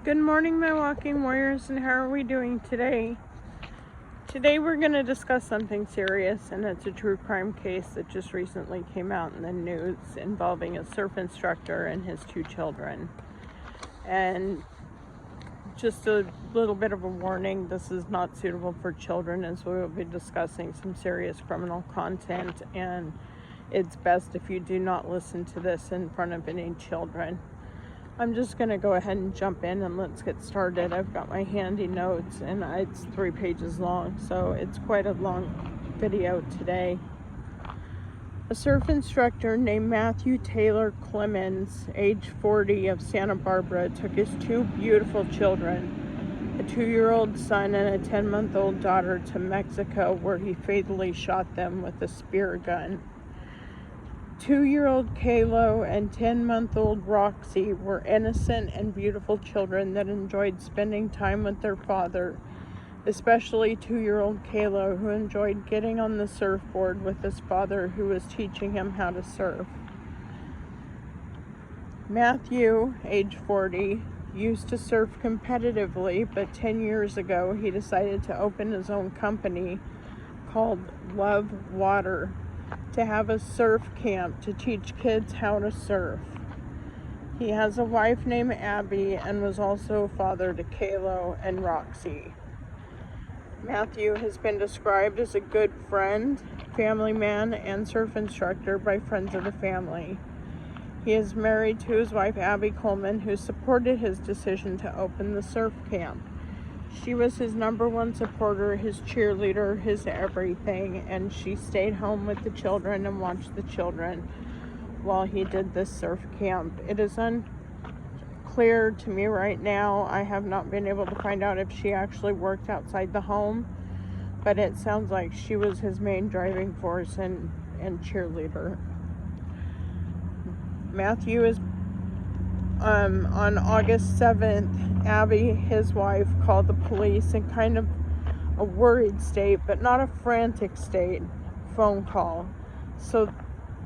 Good morning, my walking warriors, and how are we doing today? Today we're going to discuss something serious, and it's a true crime case that just recently came out in the news involving a surf instructor and his two children. And just a little bit of a warning, this is not suitable for children, as we will be discussing some serious criminal content, and it's best if you do not listen to this in front of any children. I'm just going to go ahead and jump in and let's get started. I've got my handy notes and it's 3 pages long, so it's quite a long video today. A surf instructor named Matthew Taylor Clemens, age 40, of Santa Barbara, took his two beautiful children, a 2-year-old son and a 10-month-old daughter, to Mexico, where he fatally shot them with a spear gun. 2-year-old Kalo and 10-month-old Roxy were innocent and beautiful children that enjoyed spending time with their father, especially 2-year-old Kalo, who enjoyed getting on the surfboard with his father, who was teaching him how to surf. Matthew, age 40, used to surf competitively, but 10 years ago he decided to open his own company called Love Water, to have a surf camp to teach kids how to surf. He has a wife named Abby and was also a father to Kalo and Roxy. Matthew has been described as a good friend, family man, and surf instructor by friends of the family. He is married to his wife Abby Coleman, who supported his decision to open the surf camp. She was his #1 supporter, his cheerleader, his everything, and she stayed home with the children and watched the children while he did this surf camp. It is unclear to me right now. I have not been able to find out if she actually worked outside the home, but it sounds like she was his main driving force and cheerleader. Matthew is on August 7th, Abby, his wife, called the police in kind of a worried state, but not a frantic state, phone call. So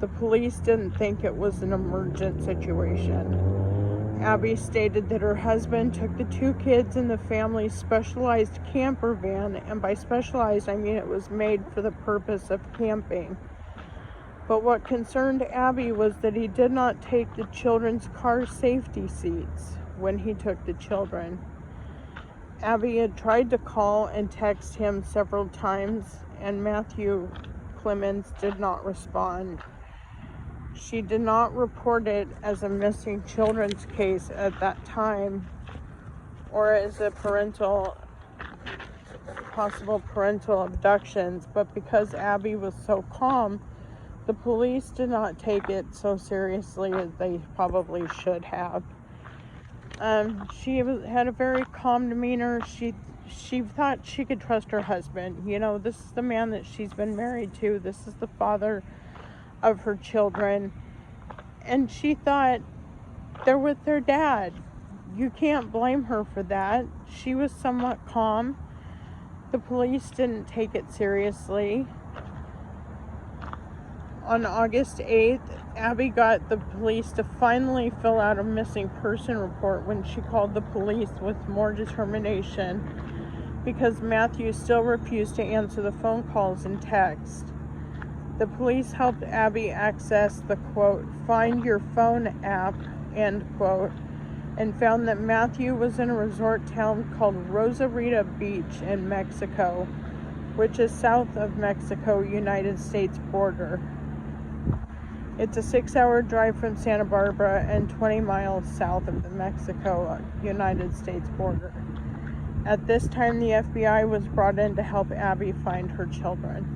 the police didn't think it was an emergent situation. Abby stated that her husband took the two kids in the family's specialized camper van, and by specialized I mean it was made for the purpose of camping. But what concerned Abby was that he did not take the children's car safety seats when he took the children. Abby had tried to call and text him several times, and Matthew Clemens did not respond. She did not report it as a missing children's case at that time, or as a possible parental abductions, but because Abby was so calm, the police did not take it so seriously as they probably should have. She had a very calm demeanor. She thought she could trust her husband. You know, this is the man that she's been married to. This is the father of her children. And she thought they're with their dad. You can't blame her for that. She was somewhat calm. The police didn't take it seriously. On August 8th, Abby got the police to finally fill out a missing person report when she called the police with more determination, because Matthew still refused to answer the phone calls and text. The police helped Abby access the, quote, "Find Your Phone" app, end quote, and found that Matthew was in a resort town called Rosarita Beach in Mexico, which is south of Mexico, United States border. It's a 6-hour drive from Santa Barbara and 20 miles south of the Mexico-United States border. At this time, the FBI was brought in to help Abby find her children.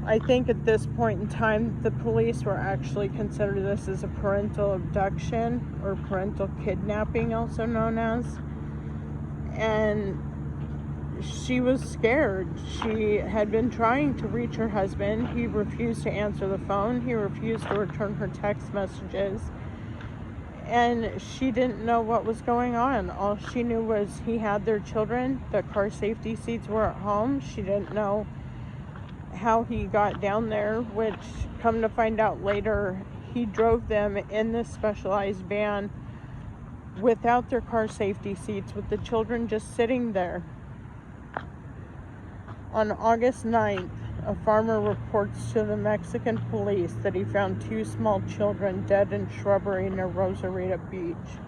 I think at this point in time, the police were actually consider this as a parental abduction, or parental kidnapping, also known as. And she was scared. She had been trying to reach her husband. He refused to answer the phone. He refused to return her text messages. And she didn't know what was going on. All she knew was he had their children. The car safety seats were at home. She didn't know how he got down there, which, come to find out later, he drove them in this specialized van without their car safety seats, with the children just sitting there. On August 9th, a farmer reports to the Mexican police that he found 2 small children dead in shrubbery near Rosarita Beach.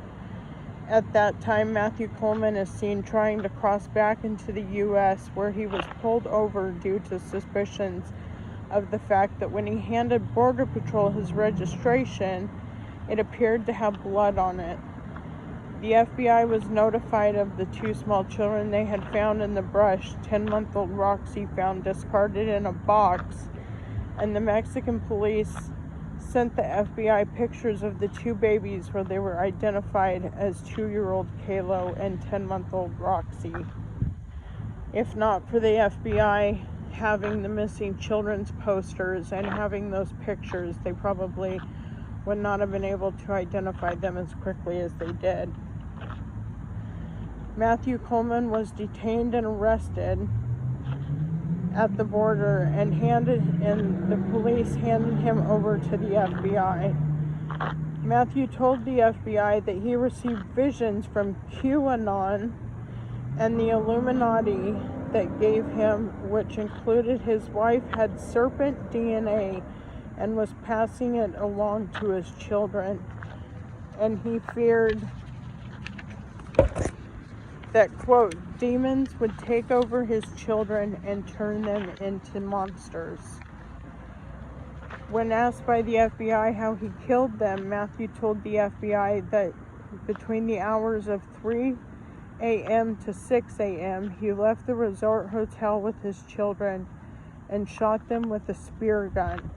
At that time, Matthew Coleman is seen trying to cross back into the U.S., where he was pulled over due to suspicions of the fact that when he handed Border Patrol his registration, it appeared to have blood on it. The FBI was notified of the 2 small children they had found in the brush, 10-month-old Roxy found discarded in a box, and the Mexican police sent the FBI pictures of the 2 babies where they were identified as 2-year-old Kalo and 10-month-old Roxy. If not for the FBI having the missing children's posters and having those pictures, they probably would not have been able to identify them as quickly as they did. Matthew Coleman was detained and arrested at the border, and the police handed him over to the FBI. Matthew told the FBI that he received visions from QAnon and the Illuminati that gave him, which included his wife had serpent DNA and was passing it along to his children, and he feared that, quote, demons would take over his children and turn them into monsters. When asked by the FBI how he killed them, Matthew told the FBI that between the hours of 3 a.m. to 6 a.m., he left the resort hotel with his children and shot them with a spear gun.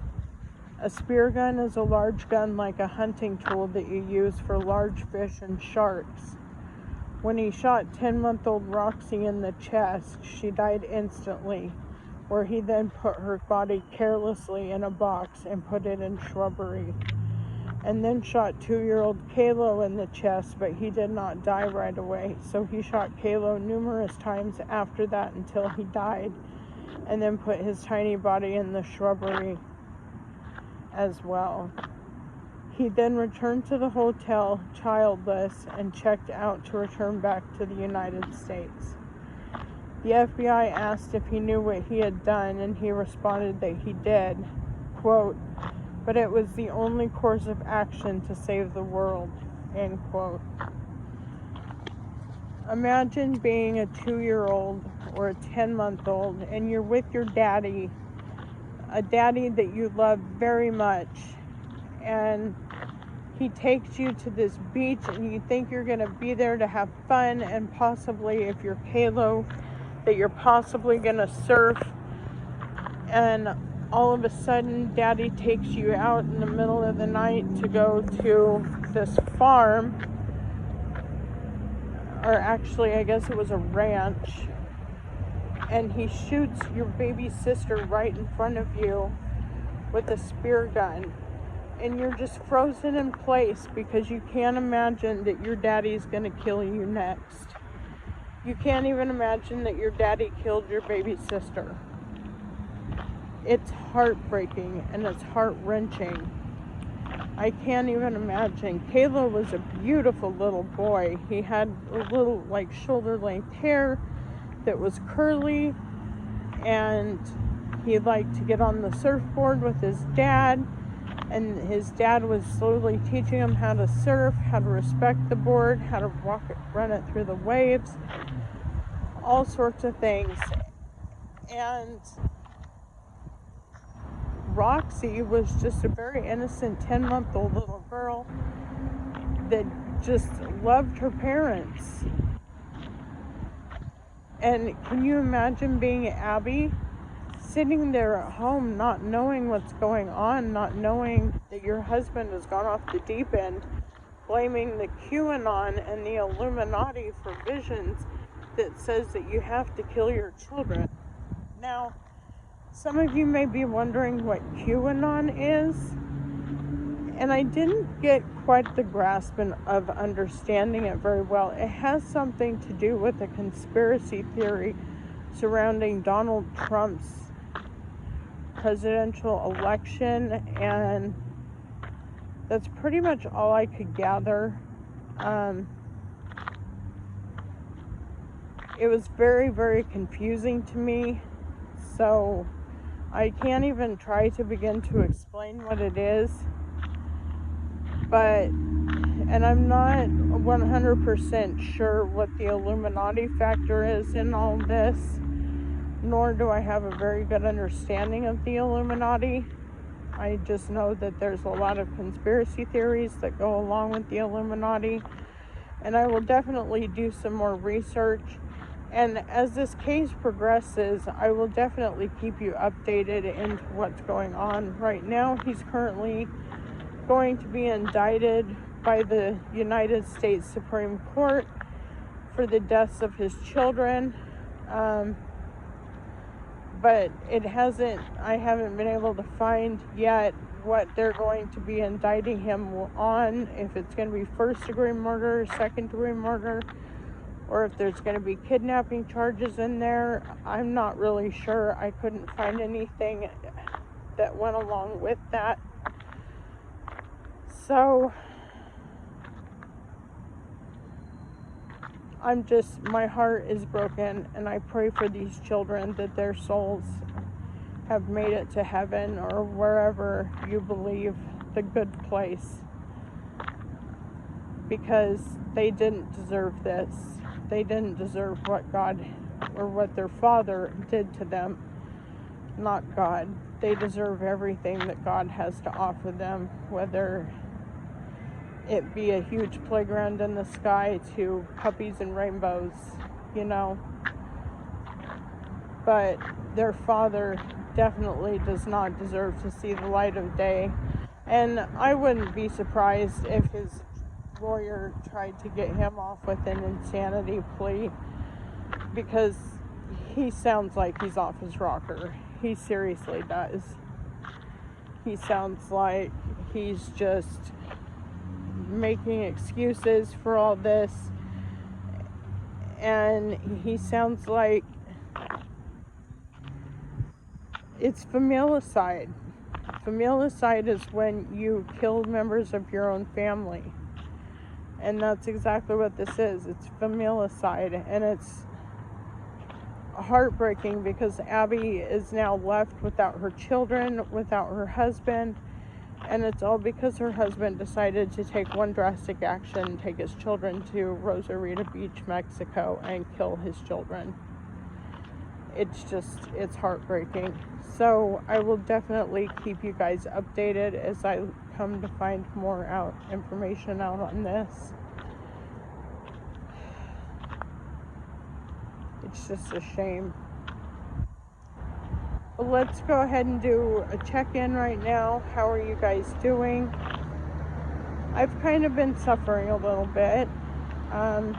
A spear gun is a large gun like a hunting tool that you use for large fish and sharks. When he shot 10-month-old Roxy in the chest, she died instantly, where he then put her body carelessly in a box and put it in shrubbery, and then shot 2-year-old Kalo in the chest, but he did not die right away. So he shot Kalo numerous times after that until he died, and then put his tiny body in the shrubbery as well. He then returned to the hotel childless and checked out to return back to the United States. The FBI asked if he knew what he had done, and he responded that he did, quote, but it was the only course of action to save the world, end quote. Imagine being a 2-year-old or a 10-month-old, and you're with your daddy, a daddy that you love very much, and he takes you to this beach, and you think you're going to be there to have fun, and possibly, if you're Kalo, that you're possibly going to surf, and all of a sudden daddy takes you out in the middle of the night to go to this farm, or actually I guess it was a ranch, and he shoots your baby sister right in front of you with a spear gun, and you're just frozen in place because you can't imagine that your daddy's going to kill you next. You can't even imagine that your daddy killed your baby sister. It's heartbreaking and it's heart-wrenching. I can't even imagine. Kalo was a beautiful little boy. He had a little, like, shoulder-length hair that was curly, and he liked to get on the surfboard with his dad, and his dad was slowly teaching him how to surf, how to respect the board, how to run it through the waves, all sorts of things. And Roxy was just a very innocent 10-month-old little girl that just loved her parents. And can you imagine being Abby, sitting there at home, not knowing what's going on, not knowing that your husband has gone off the deep end, blaming the QAnon and the Illuminati for visions that says that you have to kill your children. Now, some of you may be wondering what QAnon is, and I didn't get quite the grasp of understanding it very well. It has something to do with a conspiracy theory surrounding Donald Trump's presidential election, and that's pretty much all I could gather. it was very, very confusing to me. So I can't even try to begin to explain what it is. But, and I'm not 100% sure what the Illuminati factor is in all this, nor do I have a very good understanding of the Illuminati. I just know that there's a lot of conspiracy theories that go along with the Illuminati, and I will definitely do some more research. And as this case progresses, I will definitely keep you updated into what's going on. Right now, he's currently going to be indicted by the United States Supreme Court for the deaths of his children. But I haven't been able to find yet what they're going to be indicting him on, if it's going to be first-degree murder, second-degree murder, or if there's going to be kidnapping charges in there. I'm not really sure. I couldn't find anything that went along with that. So my heart is broken, and I pray for these children that their souls have made it to heaven, or wherever you believe, the good place, because they didn't deserve this. They didn't deserve what God, or what their father did to them, not God. They deserve everything that God has to offer them, whether it be a huge playground in the sky to puppies and rainbows, you know. But their father definitely does not deserve to see the light of day. And I wouldn't be surprised if his lawyer tried to get him off with an insanity plea, because he sounds like he's off his rocker. He seriously does. He sounds like he's just making excuses for all this, and he sounds like it's familicide. Familicide is when you kill members of your own family, and that's exactly what this is. It's familicide, and it's heartbreaking because Abby is now left without her children, without her husband. And it's all because her husband decided to take one drastic action, take his children to Rosarita Beach, Mexico, and kill his children. It's heartbreaking. So I will definitely keep you guys updated as I come to find more information out on this. It's just a shame. But let's go ahead and do a check-in right now. How are you guys doing? I've kind of been suffering a little bit. I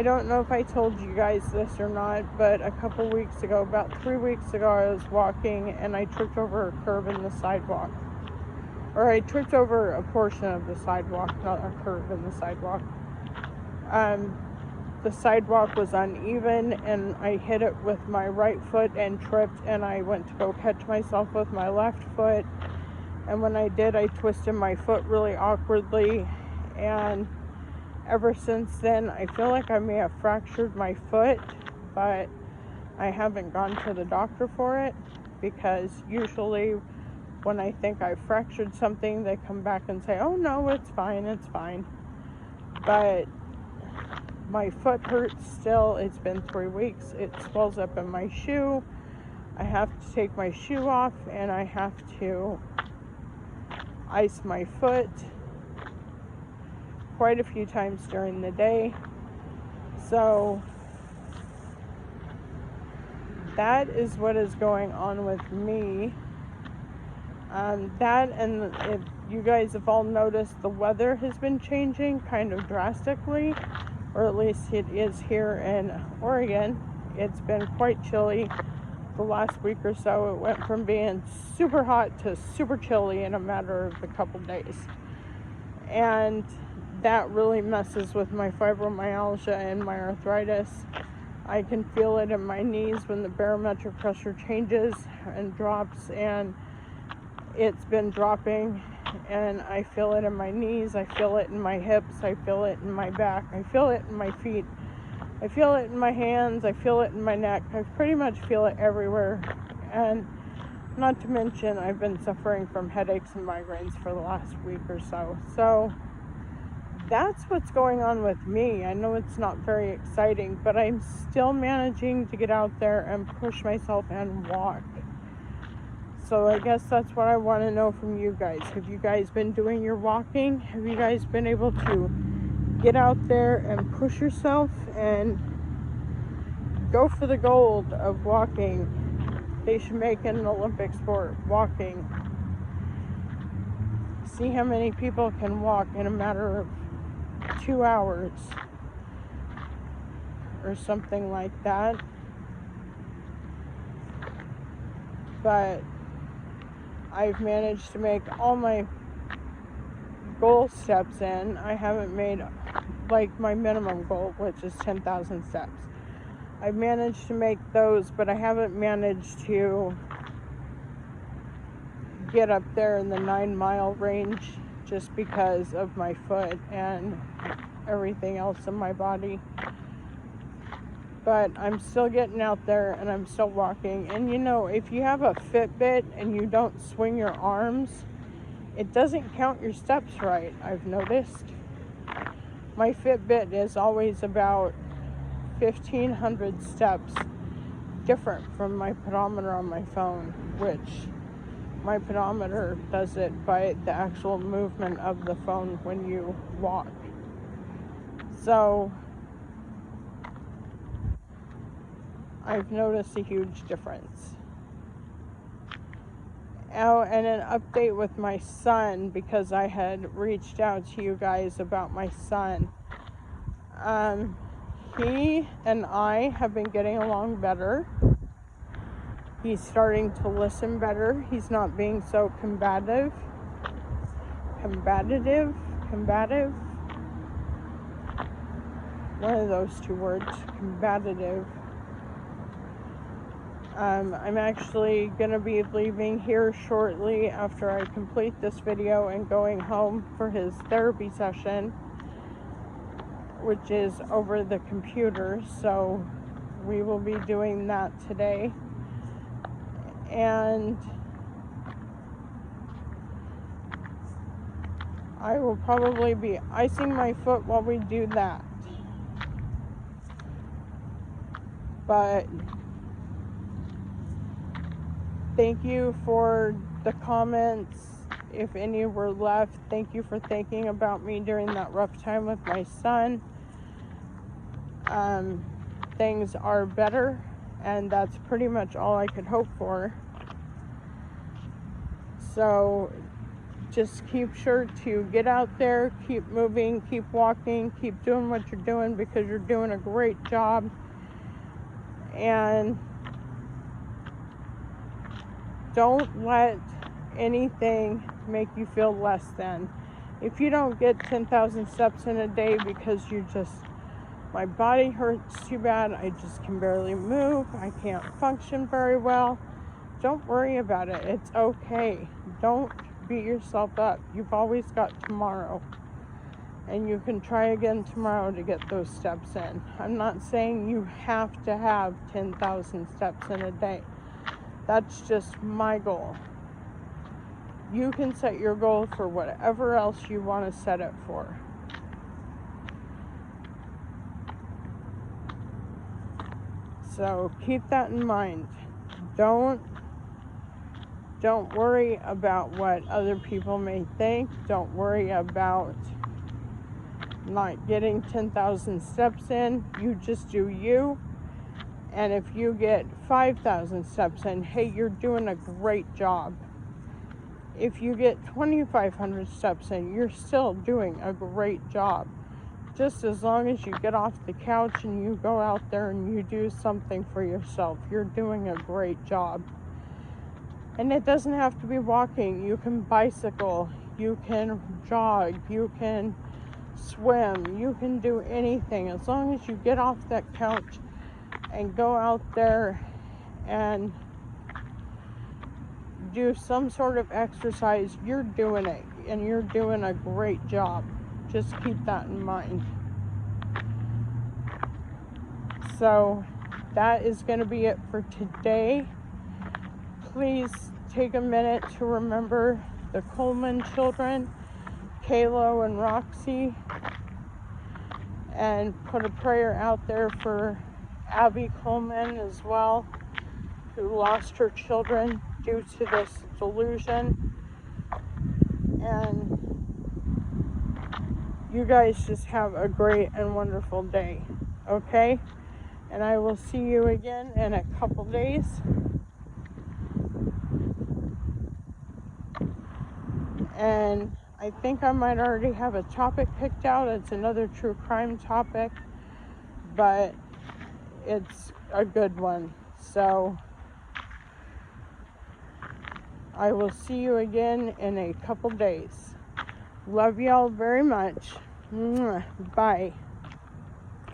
don't know if I told you guys this or not, but a couple weeks ago, about 3 weeks ago, I was walking and I tripped over a curb in the sidewalk. Or I tripped over a portion of the sidewalk, not a curb in the sidewalk. The sidewalk was uneven, and I hit it with my right foot and tripped, and I went to go catch myself with my left foot, and when I did, I twisted my foot really awkwardly, and ever since then, I feel like I may have fractured my foot, but I haven't gone to the doctor for it, because usually when I think I fractured something, they come back and say, oh no, it's fine, but my foot hurts still. It's been 3 weeks. It swells up in my shoe. I have to take my shoe off, and I have to ice my foot quite a few times during the day. So that is what is going on with me. That, and if you guys have all noticed, the weather has been changing kind of drastically, or at least it is here in Oregon. It's been quite chilly the last week or so. It went from being super hot to super chilly in a matter of a couple days. And that really messes with my fibromyalgia and my arthritis. I can feel it in my knees when the barometric pressure changes and drops, and it's been dropping, and I feel it in my knees, I feel it in my hips, I feel it in my back, I feel it in my feet. I feel it in my hands, I feel it in my neck, I pretty much feel it everywhere. And not to mention, I've been suffering from headaches and migraines for the last week or so. So that's what's going on with me. I know it's not very exciting, but I'm still managing to get out there and push myself and walk. So I guess that's what I want to know from you guys. Have you guys been doing your walking? Have you guys been able to get out there and push yourself and go for the gold of walking? They should make it an Olympic sport, walking. See how many people can walk in a matter of 2 hours or something like that. But I've managed to make all my goal steps in. I haven't made like my minimum goal, which is 10,000 steps. I've managed to make those, but I haven't managed to get up there in the 9-mile range just because of my foot and everything else in my body. But I'm still getting out there and I'm still walking. And you know, if you have a Fitbit and you don't swing your arms, it doesn't count your steps right, I've noticed. My Fitbit is always about 1,500 steps different from my pedometer on my phone, which my pedometer does it by the actual movement of the phone when you walk. So I've noticed a huge difference. Oh, and an update with my son, because I had reached out to you guys about my son. He and I have been getting along better. He's starting to listen better. He's not being so combative. One of those two words, combative. I'm actually going to be leaving here shortly after I complete this video and going home for his therapy session, which is over the computer. So we will be doing that today. And I will probably be icing my foot while we do that. But thank you for the comments. If any were left, thank you for thinking about me during that rough time with my son. Things are better, and that's pretty much all I could hope for. So just keep sure to get out there, keep moving, keep walking, keep doing what you're doing, because you're doing a great job. And don't let anything make you feel less than. If you don't get 10,000 steps in a day because my body hurts too bad, I just can barely move, I can't function very well, don't worry about it. It's okay. Don't beat yourself up. You've always got tomorrow. And you can try again tomorrow to get those steps in. I'm not saying you have to have 10,000 steps in a day. That's just my goal. You can set your goal for whatever else you want to set it for. So keep that in mind. Don't worry about what other people may think. Don't worry about not getting 10,000 steps in. You just do you. And if you get 5,000 steps in, hey, you're doing a great job. If you get 2,500 steps in, you're still doing a great job. Just as long as you get off the couch and you go out there and you do something for yourself, you're doing a great job. And it doesn't have to be walking. You can bicycle, you can jog, you can swim, you can do anything. As long as you get off that couch and go out there and do some sort of exercise, you're doing it, and you're doing a great job. Just keep that in mind. So that is going to be it for today. Please take a minute to remember the Coleman children, Kayla and Roxy, and put a prayer out there for Abby Coleman as well, who lost her children due to this delusion. And you guys just have a great and wonderful day, okay? And I will see you again in a couple days. And I think I might already have a topic picked out. It's another true crime topic, but it's a good one. So I will see you again in a couple days. Love y'all very much. Bye.